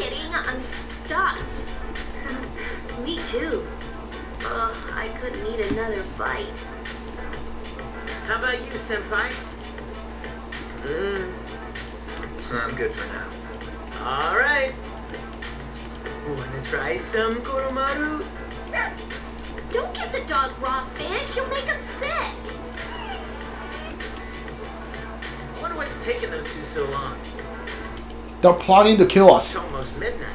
kidding. I'm stuffed. Me too. I couldn't eat another bite. How about you, Senpai? I'm good for now. Alright. Wanna try some Koromaru? Don't give the dog raw fish. You'll make him sick. Wonder what's taking those two so long. They're plotting to kill It's us. almost midnight.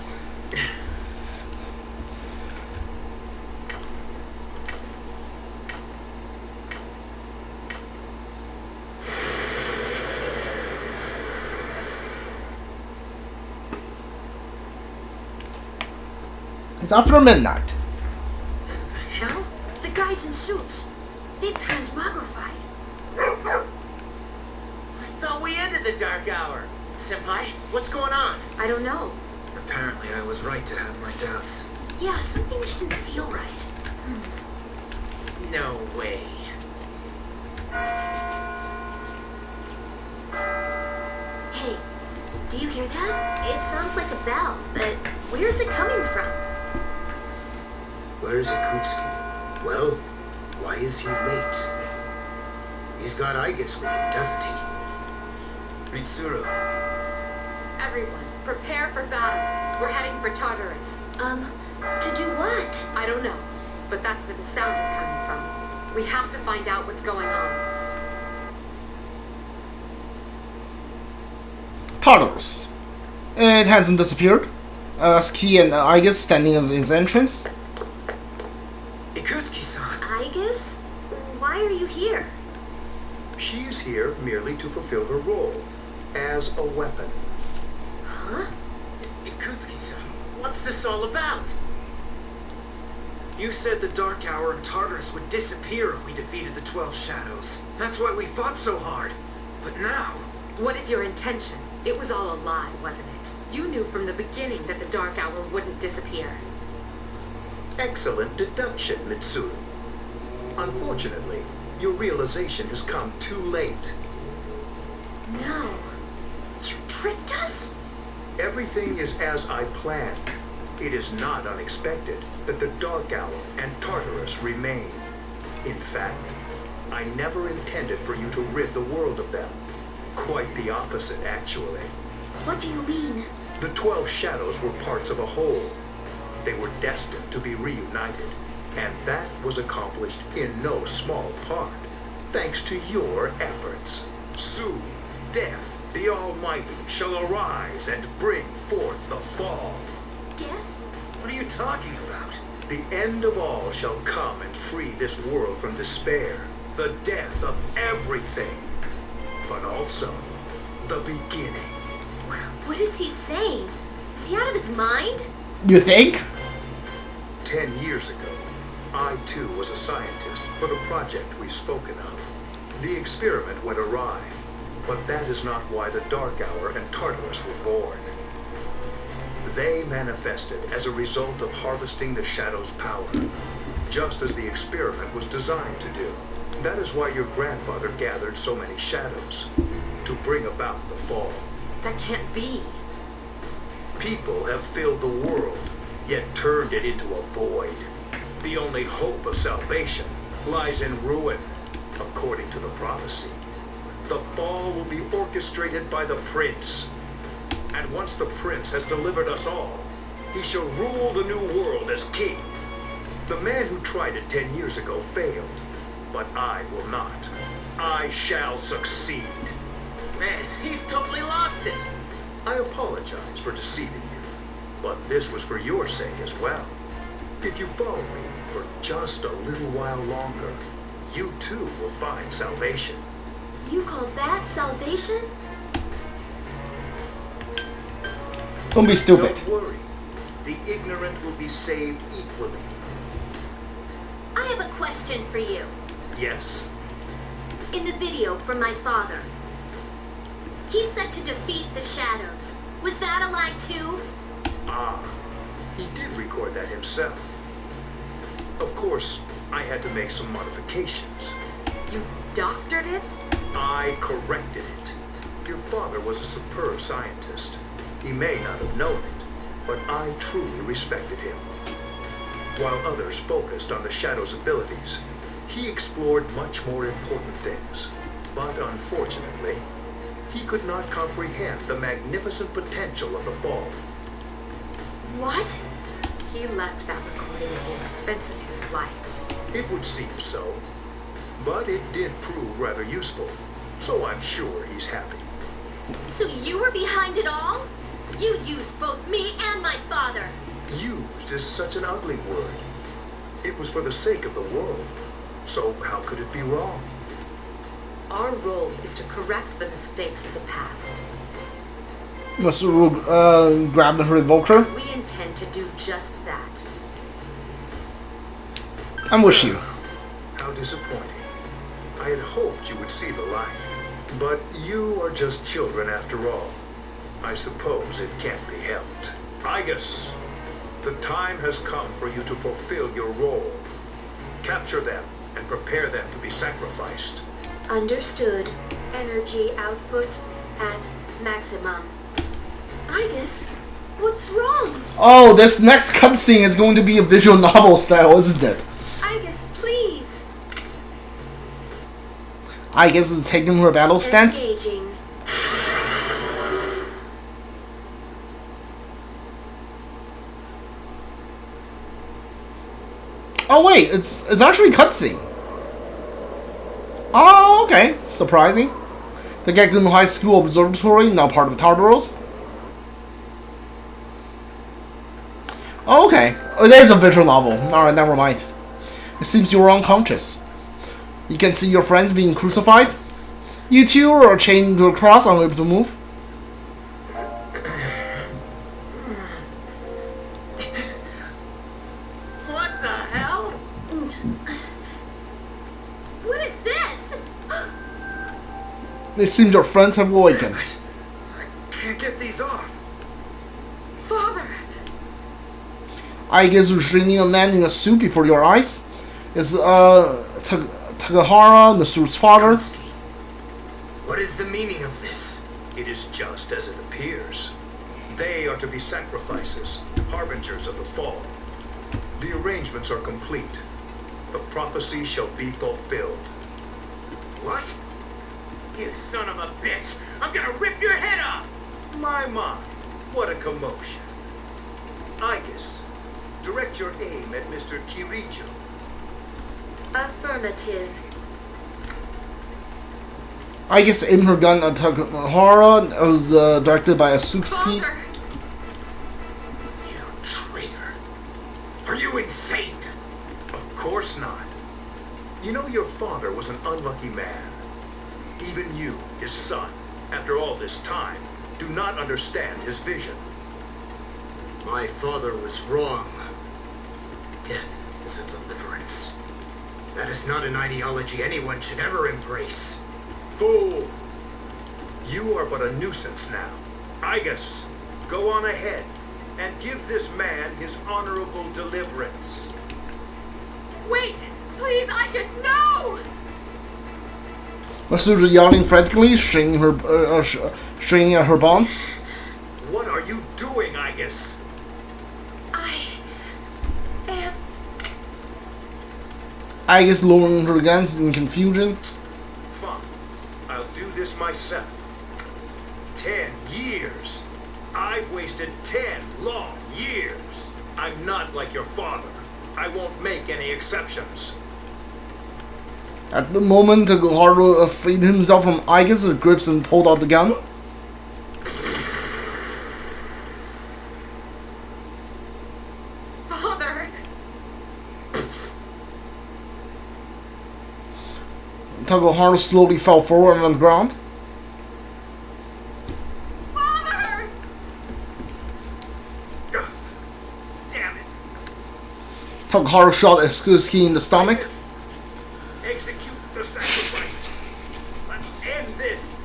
It's after midnight. The hell? The guys in suits. They've transmogrified. I thought we ended the dark hour. Senpai, what's going on? I don't know. Apparently I was right to have my doubts. Yeah, something didn't feel right. No way. Hey, do you hear that? It sounds like a bell, but where's it coming from? Where's Ikutsuki? Well, why is he late? He's got Aigis with him, doesn't he? Mitsuru. Everyone, prepare for battle. We're heading for Tartarus. To do what? I don't know, but that's where the sound is coming from. We have to find out what's going on. Tartarus. It hasn't disappeared. Ski and Aigis standing in his entrance. Ikutsuki-san. I guess? Why are you here? She is here merely to fulfill her role as a weapon. Huh? Ikutsuki-san, what's this all about? You said the Dark Hour in Tartarus would disappear if we defeated the 12 Shadows. That's why we fought so hard. But now... What is your intention? It was all a lie, wasn't it? You knew from the beginning that the Dark Hour wouldn't disappear. Excellent deduction, Mitsuru. Unfortunately, your realization has come too late. No. You tricked us? Everything is as I planned. It is not unexpected that the Dark Hour and Tartarus remain. In fact, I never intended for you to rid the world of them. Quite the opposite, actually. What do you mean? The 12 Shadows were parts of a whole. They were destined to be reunited, and that was accomplished in no small part, thanks to your efforts. Soon, Death, the Almighty, shall arise and bring forth the fall. Death? What are you talking about? The end of all shall come and free this world from despair, the death of everything, but also the beginning. What is he saying? Is he out of his mind? You think? 10 years ago, I too was a scientist for the project we've spoken of. The experiment went awry, but that is not why the Dark Hour and Tartarus were born. They manifested as a result of harvesting the Shadow's power, just as the experiment was designed to do. That is why your grandfather gathered so many shadows, to bring about the fall. That can't be. People have filled the world, yet turned it into a void. The only hope of salvation lies in ruin, according to the prophecy. The fall will be orchestrated by the prince. And once the prince has delivered us all, he shall rule the new world as king. The man who tried it 10 years ago failed, but I will not. I shall succeed. Man, he's totally lost it. I apologize for deceiving you, but this was for your sake as well. If you follow me for just a little while longer, you too will find salvation. You call that salvation? Don't be stupid. Don't worry. The ignorant will be saved equally. I have a question for you. Yes? In the video from my father, he said to defeat the shadows. Was that a lie too? Ah, he did record that himself. Of course, I had to make some modifications. You doctored it? I corrected it. Your father was a superb scientist. He may not have known it, but I truly respected him. While others focused on the Shadow's abilities, he explored much more important things. But unfortunately, he could not comprehend the magnificent potential of the Fall. What? He left that recording at the expense of his life. It would seem so, but it did prove rather useful, so I'm sure he's happy. So you were behind it all? You used both me and my father. Used is such an ugly word. It was for the sake of the world, so how could it be wrong? Our role is to correct the mistakes of the past. Mr. Ru grabbed her revolver. We intend to do just that. I'm with you. How disappointing. I had hoped you would see the light. But you are just children after all. I suppose it can't be helped. Igus, the time has come for you to fulfill your role. Capture them and prepare them to be sacrificed. Understood. Energy output at maximum. Igus, what's wrong? Oh, this next cutscene is going to be a visual novel style, isn't it? Igus, please. I guess it's taking her battle stance. Engaging. Oh wait, it's actually cutscene. Oh, okay. Surprising. The Gekun High School Observatory, now part of Tartaros. Oh, okay. Oh, there's a visual novel. Alright, never mind. It seems you were unconscious. You can see your friends being crucified. You two are chained to a cross, unable to move. What the hell? What is this? It seems your friends have awakened. I can't get these off. Father! I guess you're training a man in a suit before your eyes. It's Takahara, Nasuru's father. Katsuki, what is the meaning of this? It is just as it appears. They are to be sacrifices, harbingers of the fall. The arrangements are complete. The prophecy shall be fulfilled. What? You son of a bitch! I'm gonna rip your head off! My, what a commotion. Igus, direct your aim at Mr. Kirijo. Affirmative. I guess aim her gun at Takahara. It was directed by Asuki. Father! You traitor. Are you insane? Of course not. You know your father was an unlucky man. Even you, his son, after all this time, do not understand his vision. My father was wrong. Death is a deliverance. That is not an ideology anyone should ever embrace. Fool! You are but a nuisance now. Igus, go on ahead and give this man his honorable deliverance. Wait! Please, Igus, no! Masuru yelling frantically, straining at her bonds. What are you doing, Igus? I am. I guess lowering her guns in confusion. Fine. I'll do this myself. 10 years. I've wasted 10 long years. I'm not like your father. I won't make any exceptions. At the moment, Takahara freed himself from Igus' grips and pulled out the gun. Father! Takahara slowly fell forward on the ground. Father! Damn it. Takahara shot Asuki in the stomach. Igus, execute the sacrifices. Let's end this.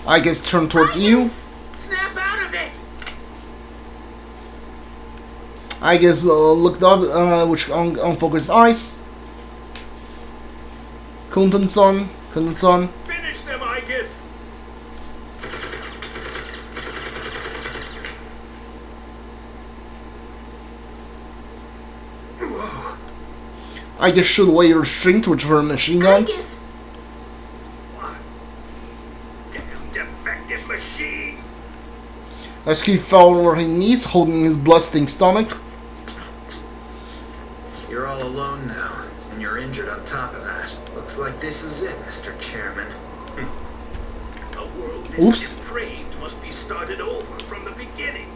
Igus turned towards you. Snap out of it! Igus looked up, which unfocused eyes. Kuntan-san. Finish them, Igus. I just shoot away your string to return machine guns. Agus, What? Damn defective machine! Lasky fell over his knees, holding his blood-stained stomach. You're all alone now, and you're injured on top of that. Looks like this is it, Mr. Chairman. A world this Oops. depraved must be started over from the beginning.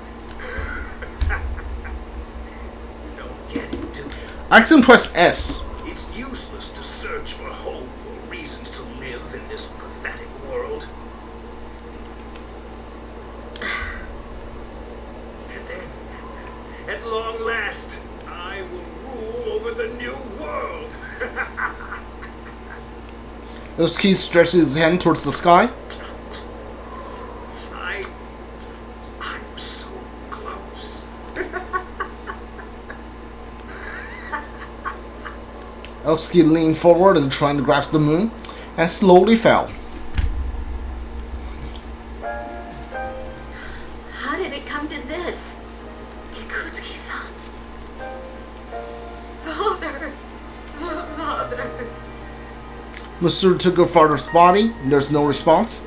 Don't get it, do you? Accent press S. It's useless to search for hope or reasons to live in this pathetic world. And then, at long last, I will rule over the new world. Lasky stretches his hand towards the sky. I'm so close. Lasky leaned forward and trying to grasp the moon, and slowly fell. how did it come to this? Ikutsuki-san. Father! Father! Matsuru took her father's body. There's no response.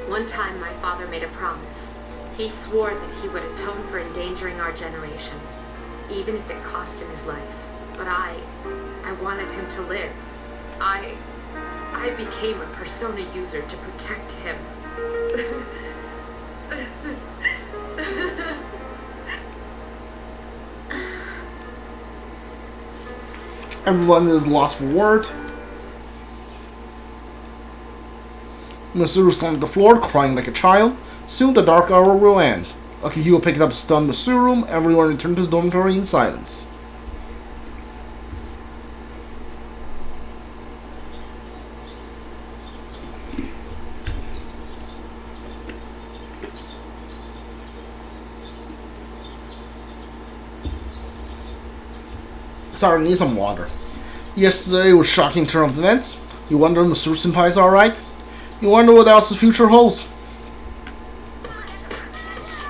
One time my father made a promise. He swore that he would atone for endangering our generation, even if it cost him his life. But I wanted him to live. I became a persona user to protect him. Everyone is lost for word. Matsuru slumped on the floor, crying like a child. Soon the dark hour will end. Akihiko picked up stunned Matsuru. Everyone returned to the dormitory in silence. Sorry, I need some water. Yesterday was a shocking turn of events. You wonder if Matsuru Senpai is alright? You wonder what else the future holds?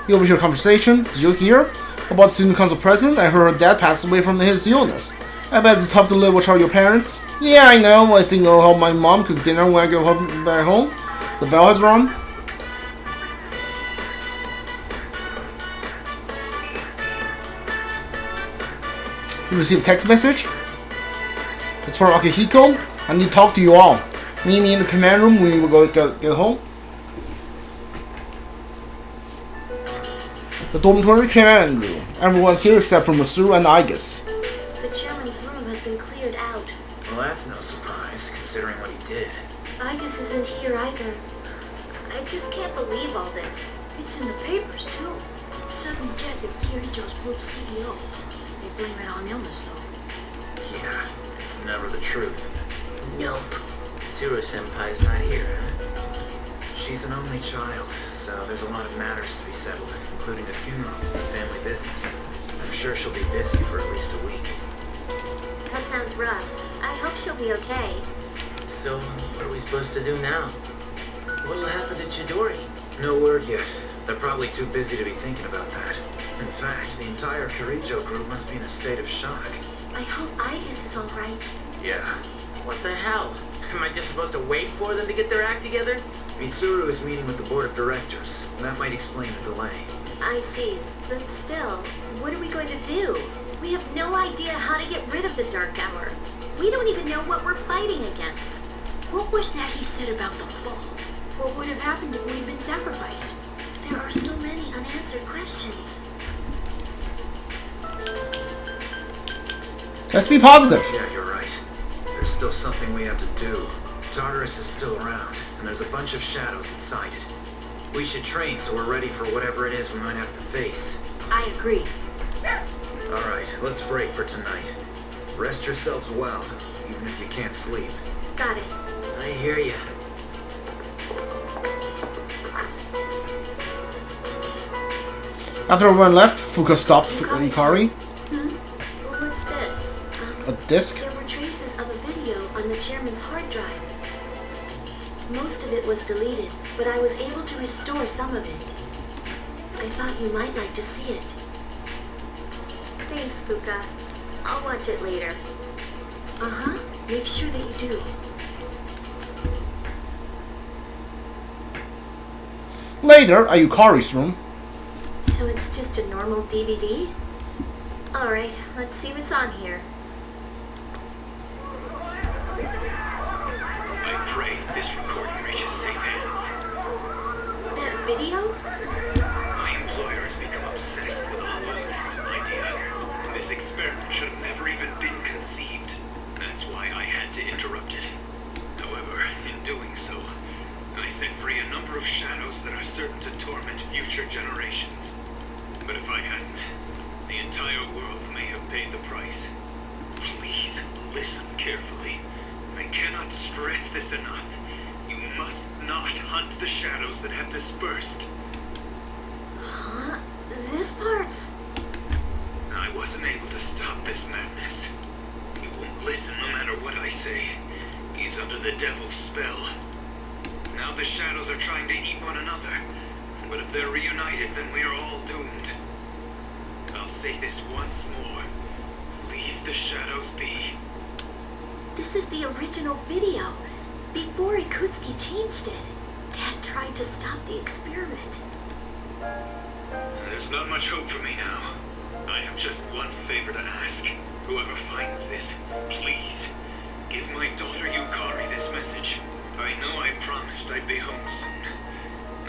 You overhear conversation. Did you hear? About the student council president? I heard her dad passed away from his illness. I bet it's tough to live without your parents. Yeah, I know. I think I'll help my mom cook dinner when I go back home. The bell has rung. You received a text message? It's from Akihiko. I need to talk to you all. Meet me in the command room when we will get home. The dormitory command room. Everyone's here except for Matsuru and Igus. The chairman's room has been cleared out. Well, that's no surprise, considering what he did. Igus isn't here either. I just can't believe all this. It's in the papers, too. Sudden death of Kirijo's group CEO. They blame it on illness, though. Yeah, it's never the truth. Nope. Zero-senpai's not here, huh? She's an only child, so there's a lot of matters to be settled, including a funeral and family business. I'm sure she'll be busy for at least a week. That sounds rough. I hope she'll be okay. So, what are we supposed to do now? What'll happen to Chidori? No word yet. They're probably too busy to be thinking about that. In fact, the entire Kirijo group must be in a state of shock. I hope Igus is alright. Yeah. What the hell? Am I just supposed to wait for them to get their act together? Mitsuru is meeting with the board of directors. That might explain the delay. I see. But still, what are we going to do? We have no idea how to get rid of the Dark Hour. We don't even know what we're fighting against. What was that he said about the fall? What would have happened if we'd been sacrificed? There are so many unanswered questions. Let's be positive. Yeah, you're right. There's still something we have to do. Tartarus is still around, and there's a bunch of shadows inside it. We should train so we're ready for whatever it is we might have to face. I agree. Alright, let's break for tonight. Rest yourselves well, even if you can't sleep. Got it. I hear ya. After everyone left, Fuka stopped Ikari. What's this? A disc. There were traces of a video on the chairman's hard drive. Most of it was deleted, but I was able to restore some of it. I thought you might like to see it. Thanks, Fuka. I'll watch it later. Uh-huh. Make sure that you do. Later, at Yukari's room. So it's just a normal DVD? Alright, let's see what's on here. I pray this recording reaches safe hands. That video? My employer has become obsessed with all of this idea. This experiment should have never even been conceived. That's why I had to interrupt it. However, in doing so, I set free a number of shadows that are certain to torment future generations. But if I hadn't, the entire world may have paid the price. Please listen carefully. I cannot stress this enough. You must not hunt the shadows that have dispersed. Huh? This part's... I wasn't able to stop this madness. He won't listen no matter what I say. He's under the devil's spell. Now the shadows are trying to eat one another. But if they're reunited, then we are all doomed. I'll say this once more. Leave the shadows be. This is the original video. Before Ikutsuki changed it. Dad tried to stop the experiment. There's not much hope for me now. I have just one favor to ask. Whoever finds this, please, give my daughter Yukari this message. I know I promised I'd be home soon.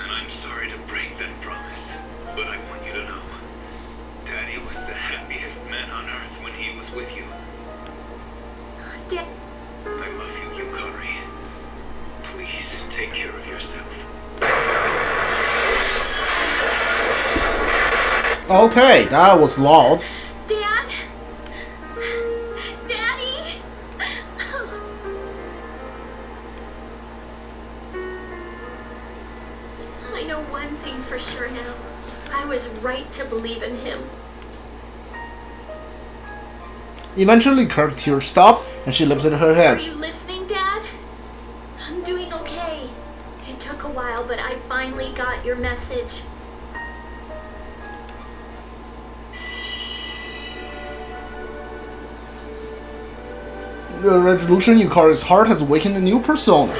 And I'm sorry to break that promise. But I want you to know. Daddy was the happiest man on earth when he was with you. Dad... I love you, Yukari. Please take care of yourself. Okay, that was loud. Dad? Daddy? I know one thing for sure now. I was right to believe in him. Eventually, Kurt's tears stopped and she lifted her Are head. you listening, Dad? I'm doing okay. It took a while, but I finally got your message. The resolution in Yukari's heart has awakened a new persona.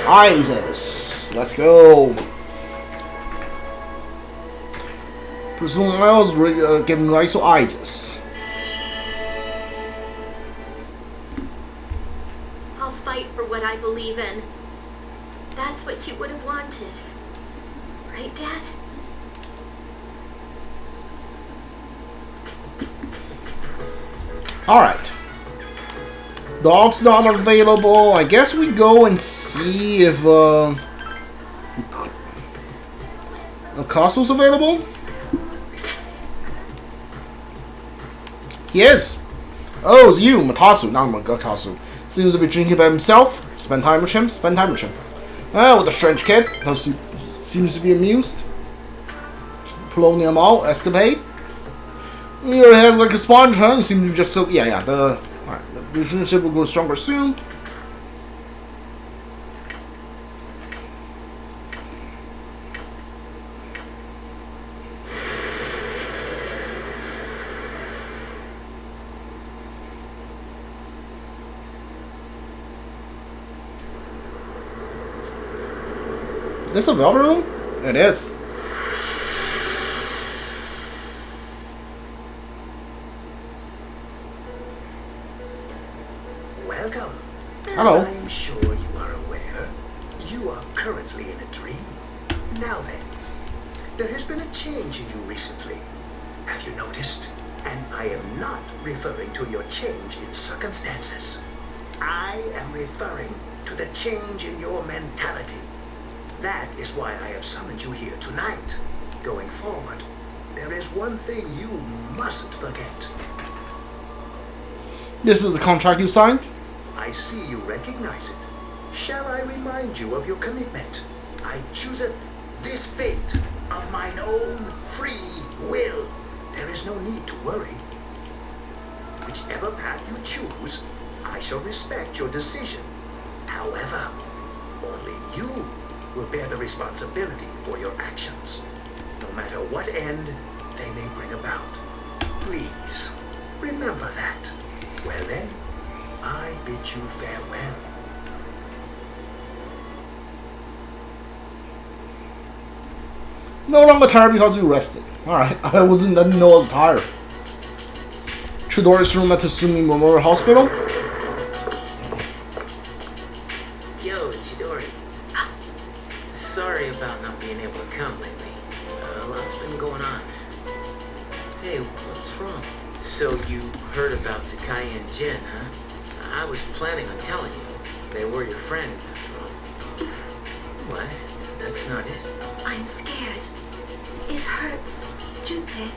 Isis. Let's go. Presume Miles giving rise to Isis. I'll fight for what I believe in. That's what you would have wanted. Right, Dad? Alright. Dog's not available. I guess we go and see if Akasu's available. He is. Oh, it's you, Matasu, not Akasu. Seems to be drinking by himself. Spend time with him. Spend time with him. Oh, with a strange kid. Seems to be amused. Polonium all escapade. Your head like a sponge, huh? You seem to be just so... Yeah. The relationship will go stronger soon. This a velvet room? It is. Welcome. Hello. As I'm sure you are aware, you are currently in a dream. Now then, there has been a change in you recently. Have you noticed? And I am not referring to your change in circumstances. I am referring to the change in your mentality. That is why I have summoned you here tonight. Going forward, there is one thing you mustn't forget. This is the contract you signed? I see you recognize it. Shall I remind you of your commitment? I chooseth this fate of mine own free will. There is no need to worry. Whichever path you choose, I shall respect your decision. However, only you will bear the responsibility for your actions, no matter what end they may bring about. Please, remember that. Well then, I bid you farewell. No longer tired because you rested. Alright, I didn't know I was tired. Chidori's room at the Sumi Memorial Hospital? Yo, Chidori. Sorry about not being able to come lately. A lot's been going on. Hey, what's wrong? So you heard about Takai and Jin, huh? I was planning on telling you. They were your friends, after all. What? That's not it? I'm scared. It hurts. Junpei,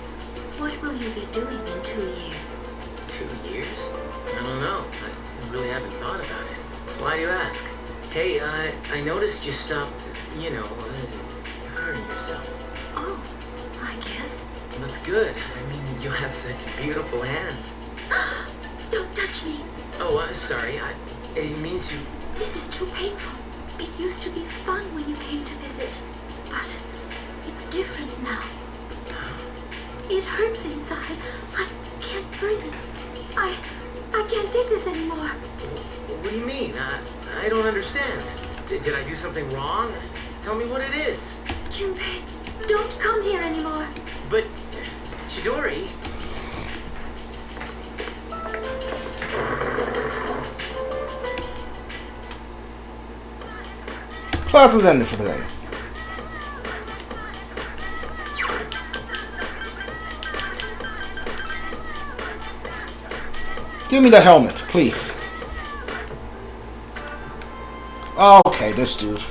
what will you be doing in 2 years? 2 years? I don't know. I really haven't thought about it. Why do you ask? Hey, I noticed you stopped, hurting yourself. Oh, I guess. That's good. I mean, you have such beautiful hands. Don't touch me. Oh, sorry. I didn't mean to. This is too painful. It used to be fun when you came to visit, but it's different now. It hurts inside. I can't breathe. I can't take this anymore. What do you mean? I don't understand. Did I do something wrong? Tell me what it is. Junpei, don't come here anymore. But, Chidori... Class is ended for today. Give me the helmet, please. Okay, this dude.